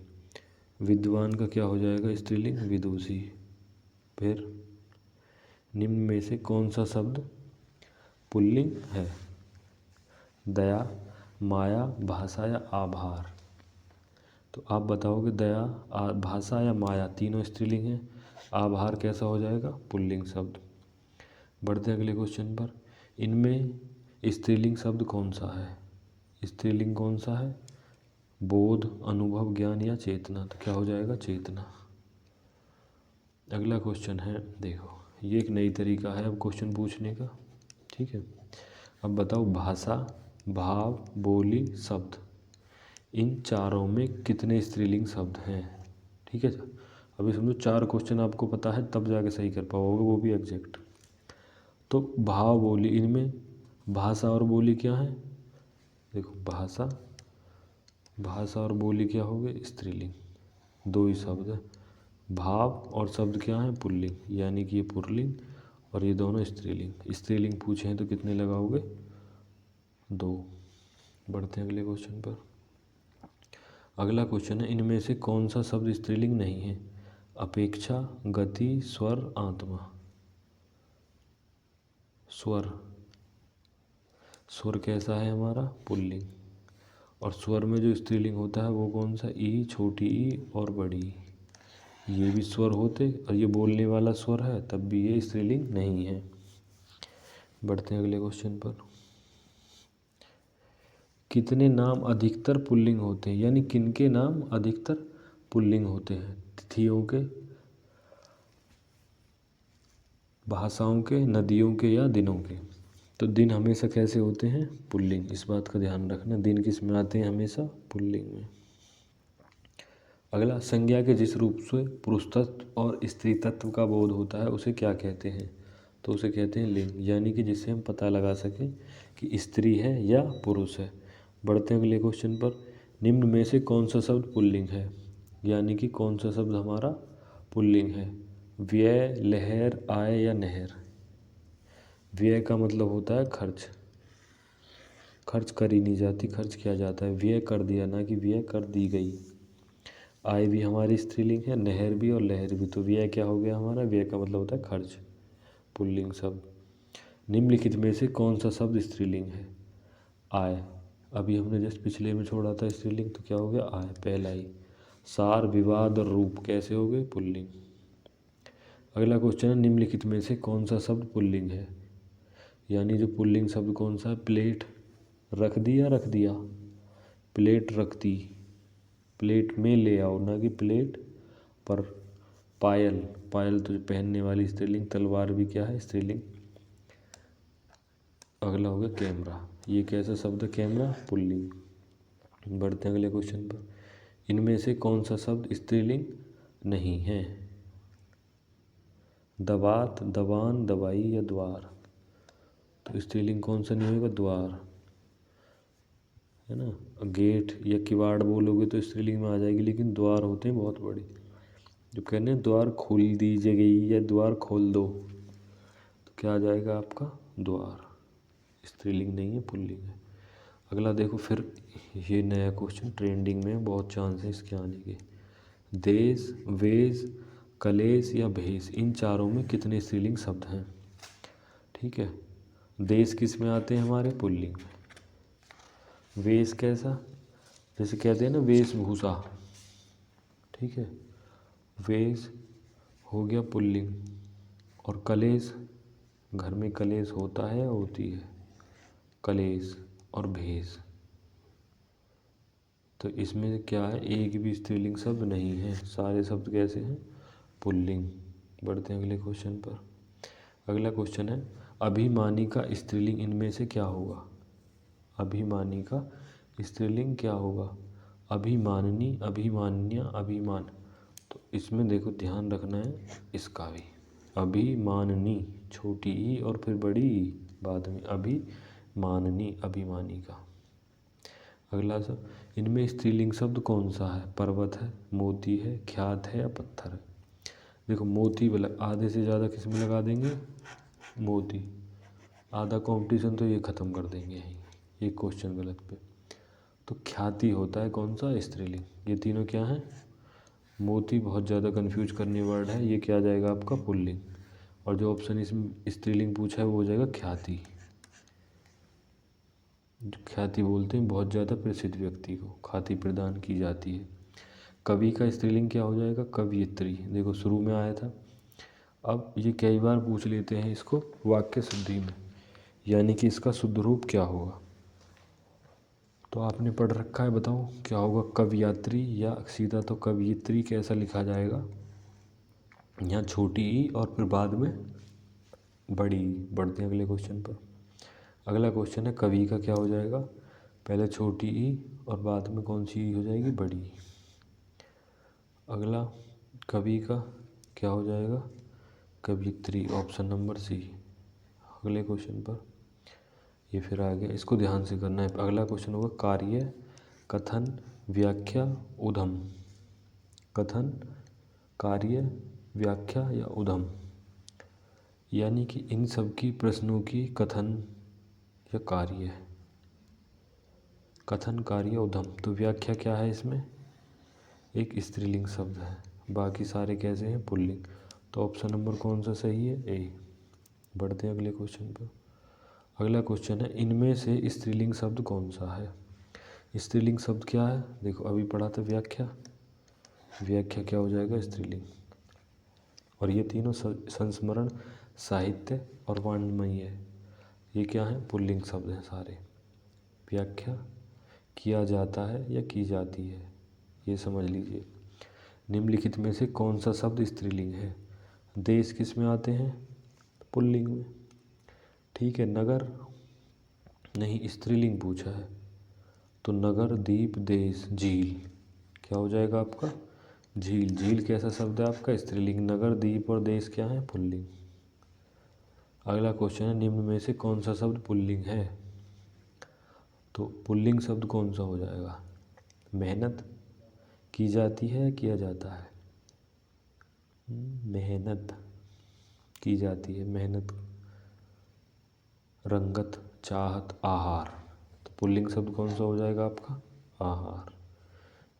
विद्वान का क्या हो जाएगा? स्त्रीलिंग विदुषी। फिर निम्न में से कौन सा शब्द पुल्लिंग है? दया, माया, भाषा या आभार। तो आप बताओगे दया, भाषा या माया, तीनों स्त्रीलिंग है। आभार कैसा हो जाएगा? पुल्लिंग शब्द। बढ़ते अगले क्वेश्चन पर। इनमें स्त्रीलिंग शब्द कौन सा है? स्त्रीलिंग कौन सा है? बोध, अनुभव, ज्ञान या चेतना। तो क्या हो जाएगा? चेतना। अगला क्वेश्चन है, देखो ये एक नई तरीका है अब क्वेश्चन पूछने का, ठीक है। अब बताओ भाषा, भाव, बोली, शब्द, इन चारों में कितने स्त्रीलिंग शब्द हैं? ठीक है। अभी समझो 4 क्वेश्चन आपको पता है तब जाके सही कर पाओगे, वो भी एग्जैक्ट। तो भाव बोली, इनमें भाषा और बोली क्या है? देखो भाषा और बोली क्या हो गए? स्त्रीलिंग, 2 ही शब्द है। भाव और शब्द क्या है? पुल्लिंग, यानी कि ये पुल्लिंग और ये दोनों स्त्रीलिंग। स्त्रीलिंग पूछे हैं तो कितने लगाओगे? 2। बढ़ते हैं अगले क्वेश्चन पर। अगला क्वेश्चन है, इनमें से कौन सा शब्द स्त्रीलिंग नहीं है? अपेक्षा, गति, स्वर, आत्मा। स्वर कैसा है हमारा? पुल्लिंग। और स्वर में जो स्त्रीलिंग होता है वो कौन सा? ई, छोटी ई और बड़ी ई। ये भी स्वर होते और ये बोलने वाला स्वर है, तब भी ये स्त्रीलिंग नहीं है। बढ़ते हैं अगले क्वेश्चन पर। कितने नाम अधिकतर पुल्लिंग होते हैं? यानी किनके नाम अधिकतर पुल्लिंग होते हैं? तिथियों के, भाषाओं के, नदियों के या दिनों के? तो दिन हमेशा कैसे होते हैं? पुल्लिंग। इस बात का ध्यान रखना, दिन किस में आते हैं? हमेशा पुल्लिंग में। अगला, संज्ञा के जिस रूप से पुरुष तत्व और स्त्री तत्व का बोध होता है उसे क्या कहते हैं? तो उसे कहते हैं लिंग, यानी कि जिससे हम पता लगा सकें कि स्त्री है या पुरुष है। बढ़ते हैं अगले क्वेश्चन पर। निम्न में से कौन सा शब्द पुल्लिंग है? यानी कि कौन सा शब्द हमारा पुल्लिंग है? व्यय, लहर, आय या नहर। व्यय का मतलब होता है खर्च, खर्च करी नहीं जाती, खर्च किया जाता है। व्यय कर दिया, ना कि व्यय कर दी गई। आय भी हमारी स्त्रीलिंग है, नहर भी और लहर भी। तो व्यय क्या हो गया हमारा? व्यय का मतलब होता है खर्च, पुल्लिंग शब्द। निम्नलिखित में से कौन सा शब्द स्त्रीलिंग है? आय। अभी हमने जस्ट पिछले में छोड़ा था स्त्रीलिंग, तो क्या हो गया? आय, पहला ही। सार, विवाद और रूप कैसे हो गए? पुल्लिंग। अगला क्वेश्चन है, निम्नलिखित में से कौन सा शब्द पुल्लिंग है? यानी जो पुल्लिंग शब्द कौन सा है? प्लेट, रख दिया, रख दिया, प्लेट रख दी, प्लेट में ले आओ, ना कि प्लेट पर। पायल, पायल तो पहनने वाली स्त्रीलिंग। तलवार भी क्या है? स्त्रीलिंग। अगला हो गया कैमरा, ये कैसा शब्द है? Camera, pulling. बढ़ते हैं अगले क्वेश्चन पर। इनमें से कौन सा शब्द स्त्रीलिंग नहीं है? दबात, दबान, दवाई या द्वार। तो स्त्रीलिंग कौन सा नहीं होगा? द्वार, है ना। गेट या किवाड़ बोलोगे तो स्त्रीलिंग में आ जाएगी, लेकिन द्वार होते हैं बहुत बड़े। जो कहने द्वार खोल दीजिए गई या द्वार खोल दो, तो क्या आ जाएगा आपका? द्वार। स्त्रीलिंग नहीं है, पुल्लिंग है। अगला देखो फिर, ये नया क्वेश्चन ट्रेंडिंग में, बहुत चांस है इसके आने के। देश, वेश, कलेश या भेष, इन चारों में कितने स्त्रीलिंग शब्द हैं? ठीक है। देश किस में आते हैं हमारे? पुल्लिंग में। वेश कैसा? जैसे कहते हैं ना वेशभूषा, ठीक है। वेश हो गया पुल्लिंग। और कलेश, घर में कलेश होता है या होती है? कलेश। और भेष, तो इसमें क्या है? एक भी स्त्रीलिंग शब्द नहीं है, सारे शब्द कैसे हैं? पुल्लिंग। बढ़ते हैं अगले क्वेश्चन पर। अगला क्वेश्चन है, अभिमानी का स्त्रीलिंग इनमें से क्या होगा? अभिमानी का स्त्रीलिंग क्या होगा? अभिमानिनी, अभिमान्या, अभिमान। तो इसमें देखो ध्यान रखना है इसका भी। अभिमानिनी, छोटी ई और फिर बड़ी ई बाद में। अभिमानिनी, अभिमानी का। अगला सब, इनमें स्त्रीलिंग शब्द कौन सा है? पर्वत है, मोती है, ख्यात है या पत्थर है? देखो मोती वाला आधे से ज़्यादा किस में लगा देंगे? मोती। आधा कंपटीशन तो ये ख़त्म कर देंगे यहीं, ये क्वेश्चन गलत पे। तो ख्याति होता है कौन सा? स्त्रीलिंग। ये तीनों क्या है? मोती बहुत ज़्यादा कंफ्यूज करने वर्ड है, ये क्या आ जाएगा आपका? पुल्लिंग। और जो ऑप्शन इसमें स्त्रीलिंग पूछा है वो हो जाएगा ख्याति। जो ख्याति बोलते हैं बहुत ज़्यादा प्रसिद्ध व्यक्ति को ख्याति प्रदान की जाती है। कवि का स्त्रीलिंग क्या हो जाएगा? कवयित्री। देखो शुरू में आया था। अब ये कई बार पूछ लेते हैं इसको वाक्य शुद्धि में, यानी कि इसका शुद्ध रूप क्या होगा। तो आपने पढ़ रखा है, बताओ क्या होगा? कवयित्री या सीधा तो कवयित्री कैसा लिखा जाएगा? यहाँ छोटी ई और फिर बाद में बड़ी ई। बढ़ते हैं अगले क्वेश्चन पर। अगला क्वेश्चन है, कवि का क्या हो जाएगा? पहले छोटी ई और बाद में कौन सी ई हो जाएगी? बड़ी। अगला, कवि का क्या हो जाएगा? कवियत्री, ऑप्शन नंबर सी। अगले क्वेश्चन पर ये फिर आ गया, इसको ध्यान से करना है। अगला क्वेश्चन होगा कार्य, कथन, व्याख्या, उद्गम। कथन, कार्य, व्याख्या या उद्गम, यानी कि इन सब की प्रश्नों की कथन या कार्य है। कथन, कार्य, उद्गम। तो व्याख्या क्या है इसमें? एक स्त्रीलिंग शब्द है, बाकी सारे कैसे हैं? पुल्लिंग। तो ऑप्शन नंबर कौन सा सही है? ए। बढ़ते हैं अगले क्वेश्चन पर। अगला क्वेश्चन है, इनमें से स्त्रीलिंग शब्द कौन सा है? स्त्रीलिंग शब्द क्या है? देखो अभी पढ़ा था व्याख्या। व्याख्या क्या हो जाएगा? स्त्रीलिंग। और ये तीनों संस्मरण, साहित्य और वाङ्मय है, ये क्या है? पुल्लिंग शब्द हैं सारे। व्याख्या किया जाता है या की जाती है, ये समझ लीजिए। निम्नलिखित में से कौन सा शब्द स्त्रीलिंग है? देश किस में आते हैं? पुल्लिंग में। ठीक है। नगर नहीं, स्त्रीलिंग पूछा है, तो नगर, द्वीप, देश, झील क्या हो जाएगा आपका? झील। झील कैसा शब्द है आपका? स्त्रीलिंग। नगर, द्वीप और देश क्या है? पुल्लिंग। अगला क्वेश्चन है, निम्न में से कौन सा शब्द पुल्लिंग है? तो पुल्लिंग शब्द कौन सा हो जाएगा? मेहनत की जाती है, किया जाता है? मेहनत की जाती है, मेहनत। रंगत, चाहत, आहार। तो पुल्लिंग शब्द कौन सा हो जाएगा आपका? आहार।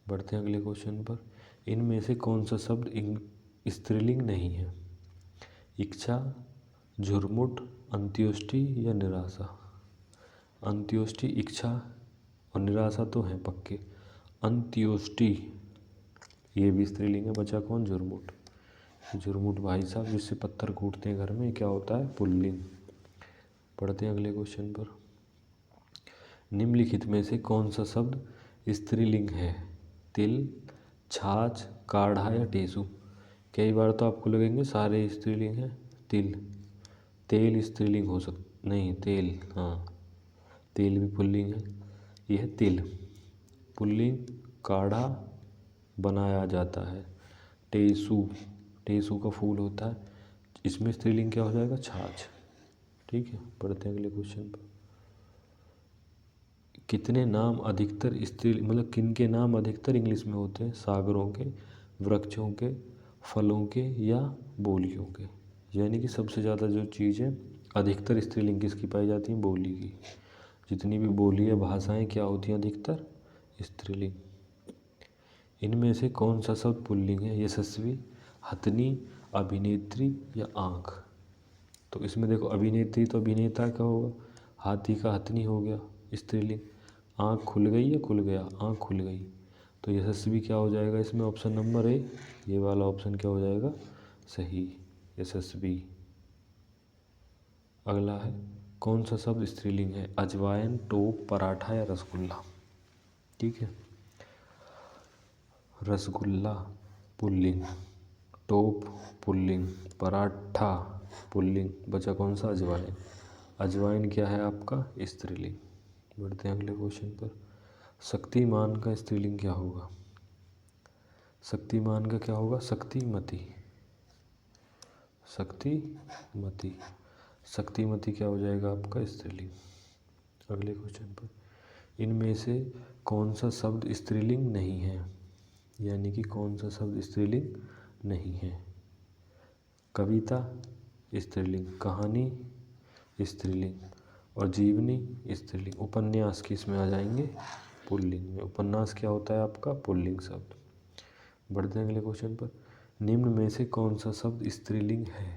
बढ़ते हैं अगले क्वेश्चन पर। इनमें से कौन सा शब्द स्त्रीलिंग नहीं है? इच्छा, झुरमुट, अंत्योष्टि या निराशा। अंत्योष्टि, इच्छा और निराशा तो हैं पक्के। अंत्योष्टि ये भी स्त्रीलिंग है। बचा कौन? झुरमुट। झुरमुट भाई साहब जिससे पत्थर कूटते हैं घर में, क्या होता है? पुल्लिंग। पढ़ते हैं अगले क्वेश्चन पर। निम्नलिखित में से कौन सा शब्द स्त्रीलिंग है? तिल, छाछ, काढ़ा या टेसू। कई बार तो आपको लगेंगे सारे स्त्रीलिंग हैं। तिल, तेल स्त्रीलिंग हो नहीं, तेल, हाँ तेल भी पुल्लिंग है। यह है तिल, पुल्लिंग। काढ़ा बनाया जाता है। टेसू, टेसू का फूल होता है, इसमें स्त्रीलिंग क्या हो जाएगा? छाछ। ठीक है। पढ़ते हैं अगले क्वेश्चन पर। कितने नाम अधिकतर स्त्री मतलब किन के नाम अधिकतर इंग्लिश में होते हैं? सागरों के, वृक्षों के, फलों के या बोलियों के। यानी कि सबसे ज़्यादा जो चीज़ है अधिकतर स्त्रीलिंग किसकी पाई जाती है? बोली की। जितनी भी बोली है, भाषाएं क्या होती हैं अधिकतर? स्त्रीलिंग। इनमें से कौन सा शब्द पुल्लिंग है? यशस्वी, हथनी, अभिनेत्री या आँख। तो इसमें देखो अभिनेत्री तो अभिनेता का होगा, हाथी का हथनी हो गया स्त्रीलिंग। आँख खुल गई या खुल गया? आँख खुल गई। तो यशस्वी क्या हो जाएगा इसमें? ऑप्शन नंबर ए, ये वाला ऑप्शन क्या हो जाएगा? सही, यशस्वी। अगला है, कौन सा शब्द स्त्रीलिंग है? अजवाइन, टोप, पराठा या रसगुल्ला। ठीक है। रसगुल्ला पुल्लिंग, टोप पुल्लिंग, पराठा पुल्लिंग। बचा कौन सा? अजवाइन। अजवाइन क्या है आपका? स्त्रीलिंग। बढ़ते हैं अगले क्वेश्चन पर। शक्तिमान का स्त्रीलिंग क्या होगा? शक्तिमान का क्या होगा? शक्तिमती। शक्तिमती, शक्तिमती क्या हो जाएगा आपका? स्त्रीलिंग। अगले क्वेश्चन पर, इनमें से कौन सा शब्द स्त्रीलिंग नहीं है? यानी कि कौन सा शब्द स्त्रीलिंग नहीं है? कविता स्त्रीलिंग, कहानी स्त्रीलिंग और जीवनी स्त्रीलिंग। उपन्यास किस में आ जाएंगे? पुल्लिंग में। उपन्यास क्या होता है आपका? पुल्लिंग शब्द। बढ़ते हैं अगले क्वेश्चन पर। निम्न में से कौन सा शब्द स्त्रीलिंग है?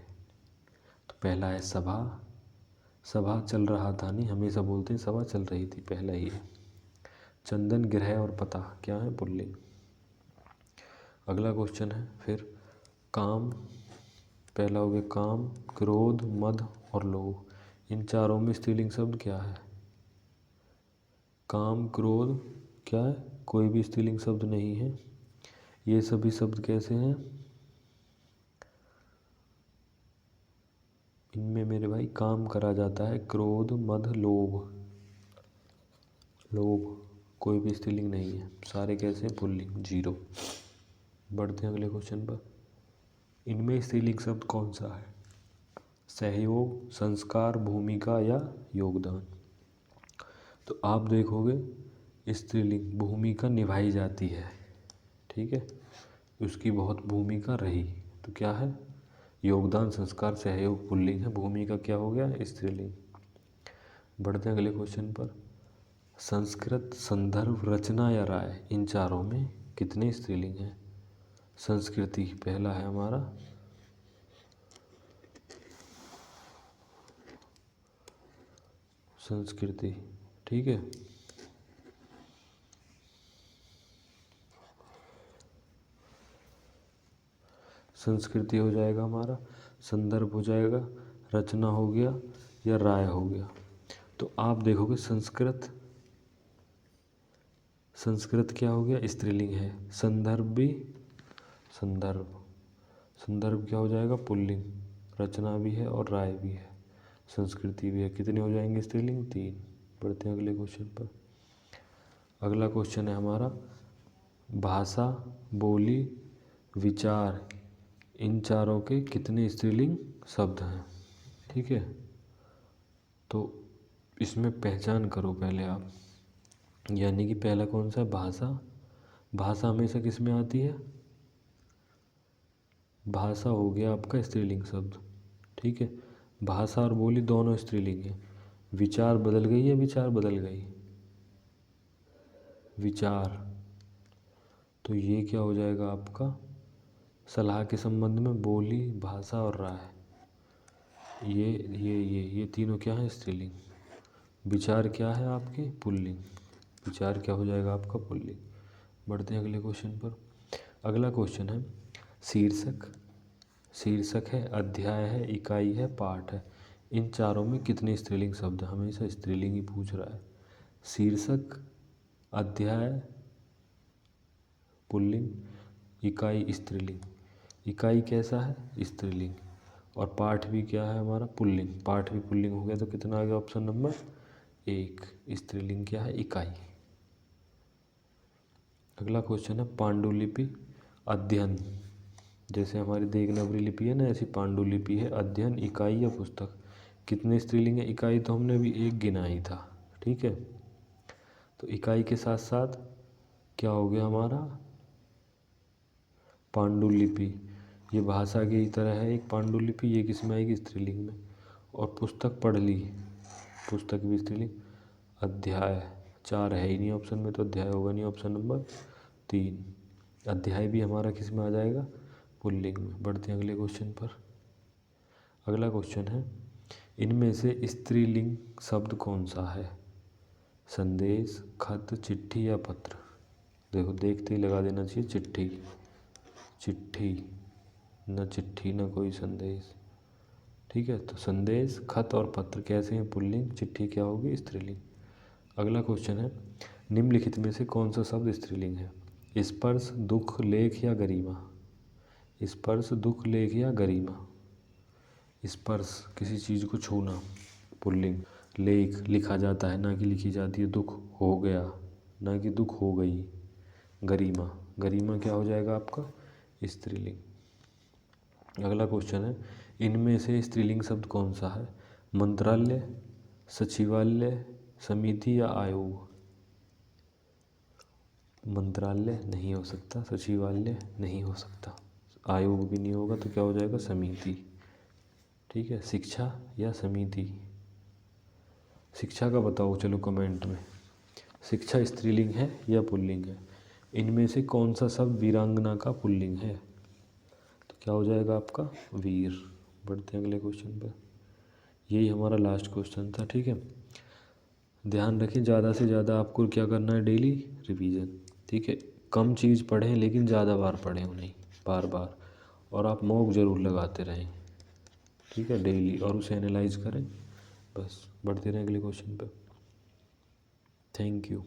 तो पहला है सभा। सभा चल रहा था, नहीं हमेशा बोलते हैं सभा चल रही थी, पहला ही है। चंदन, गृह और पता क्या है? पुल्लिंग। अगला क्वेश्चन है फिर काम। पहला हो गया काम, क्रोध, मद और लोभ। इन चारों में स्त्रीलिंग शब्द क्या है? काम, क्रोध क्या है? कोई भी स्त्रीलिंग शब्द नहीं है। ये सभी शब्द कैसे हैं? इनमें मेरे भाई काम करा जाता है। क्रोध, मद, लोभ। लोभ कोई भी स्त्रीलिंग नहीं है, सारे कैसे हैं? Pulling, zero. बढ़ते हैं अगले क्वेश्चन पर। इनमें स्त्रीलिंग शब्द कौन सा है? सहयोग, संस्कार, भूमिका या योगदान। तो आप देखोगे स्त्रीलिंग भूमिका निभाई जाती है, ठीक है, उसकी बहुत भूमिका रही, तो क्या है? योगदान, संस्कार, सहयोग पुल्लिंग है, भूमिका क्या हो गया? स्त्रीलिंग। बढ़ते हैं अगले क्वेश्चन पर। संस्कृत, संदर्भ, रचना या राय, इन चारों में कितने स्त्रीलिंग हैं? संस्कृति पहला है हमारा, संस्कृति, ठीक है। संस्कृति हो जाएगा हमारा, संदर्भ हो जाएगा, रचना हो गया या राय हो गया। तो आप देखोगे संस्कृत, संस्कृत क्या हो गया? स्त्रीलिंग है। संदर्भ भी, संदर्भ, संदर्भ क्या हो जाएगा? पुल्लिंग। रचना भी है और राय भी है, संस्कृति भी है। कितने हो जाएंगे स्त्रीलिंग? 3। बढ़ते हैं अगले क्वेश्चन पर। अगला क्वेश्चन है हमारा, भाषा, बोली, विचार, इन चारों के कितने स्त्रीलिंग शब्द हैं? ठीक है, तो इसमें पहचान करो पहले आप, यानी कि पहला कौन सा है? भाषा। भाषा हमेशा किस में आती है? भाषा हो गया आपका स्त्रीलिंग शब्द, ठीक है। भाषा और बोली दोनों स्त्रीलिंग है। विचार बदल गई है, विचार बदल गई, विचार, तो ये क्या हो जाएगा आपका? सलाह के संबंध में बोली, भाषा और राय, ये तीनों क्या है? स्त्रीलिंग। विचार क्या है आपके? पुल्लिंग। विचार क्या हो जाएगा आपका? पुल्लिंग। बढ़ते हैं अगले क्वेश्चन पर। अगला क्वेश्चन है शीर्षक। शीर्षक है, अध्याय है, इकाई है, पाठ है, इन चारों में कितने स्त्रीलिंग शब्द हैं? हमेशा स्त्रीलिंग ही पूछ रहा है। शीर्षक, अध्याय पुल्लिंग, इकाई स्त्रीलिंग। इकाई कैसा है? स्त्रीलिंग। और पाठ भी क्या है हमारा? पुल्लिंग। पाठ भी पुल्लिंग हो गया, तो कितना आ गया? Option number 1। स्त्रीलिंग क्या है? इकाई। अगला क्वेश्चन है पांडुलिपि, अध्ययन। जैसे हमारी देवनागरी लिपि है ना, ऐसी पांडुलिपि है, अध्ययन, इकाई या पुस्तक। कितने स्त्रीलिंग है? इकाई तो हमने अभी 1 गिना ही था, ठीक है। तो इकाई के साथ साथ क्या हो गया हमारा? पांडुलिपि, ये भाषा की तरह है एक पांडुलिपि, ये किस में आएगी? स्त्रीलिंग में। और पुस्तक पढ़ ली, पुस्तक भी स्त्रीलिंग। अध्याय 4 है ही नहीं ऑप्शन में, तो अध्याय होगा नहीं, ऑप्शन नंबर 3। अध्याय भी हमारा किस में आ जाएगा? पुल्लिंग में। बढ़ते हैं अगले क्वेश्चन पर। अगला क्वेश्चन है, इनमें से स्त्रीलिंग शब्द कौन सा है? संदेश, खत, चिट्ठी या पत्र। देखो देखते ही लगा देना चाहिए, चिट्ठी। चिट्ठी, न चिट्ठी न कोई संदेश, ठीक है। तो संदेश, खत और पत्र कैसे हैं? पुल्लिंग। चिट्ठी क्या होगी? स्त्रीलिंग। अगला क्वेश्चन है, निम्नलिखित में से कौन सा शब्द स्त्रीलिंग है? स्पर्श, दुख, लेख या गरिमा। स्पर्श, दुख, लेख या गरिमा। स्पर्श, किसी चीज़ को छूना, पुल्लिंग। लेख, लिखा जाता है ना कि लिखी जाती है। दुख, हो गया ना कि दुख हो गई। गरिमा, गरिमा क्या हो जाएगा आपका? स्त्रीलिंग। अगला क्वेश्चन है, इनमें से स्त्रीलिंग शब्द कौन सा है? मंत्रालय, सचिवालय, समिति या आयोग। मंत्रालय नहीं हो सकता, सचिवालय नहीं हो सकता, आयोग भी नहीं होगा, तो क्या हो जाएगा? समिति, ठीक है। शिक्षा या समिति। शिक्षा का बताओ चलो कमेंट में, शिक्षा स्त्रीलिंग है या पुल्लिंग है? इनमें से कौन सा शब्द वीरांगना का पुल्लिंग है? तो क्या हो जाएगा आपका? वीर। बढ़ते हैं अगले क्वेश्चन पर। यही हमारा लास्ट क्वेश्चन था, ठीक है। ध्यान रखें, ज़्यादा से ज़्यादा आपको क्या करना है? डेली रिवीजन, ठीक है। कम चीज़ पढ़ें लेकिन ज़्यादा बार पढ़ें उन्हें, बार बार। और आप मॉक ज़रूर लगाते रहें, ठीक है, डेली, और उसे एनालाइज करें। बस बढ़ते रहें अगले क्वेश्चन पर। Thank you.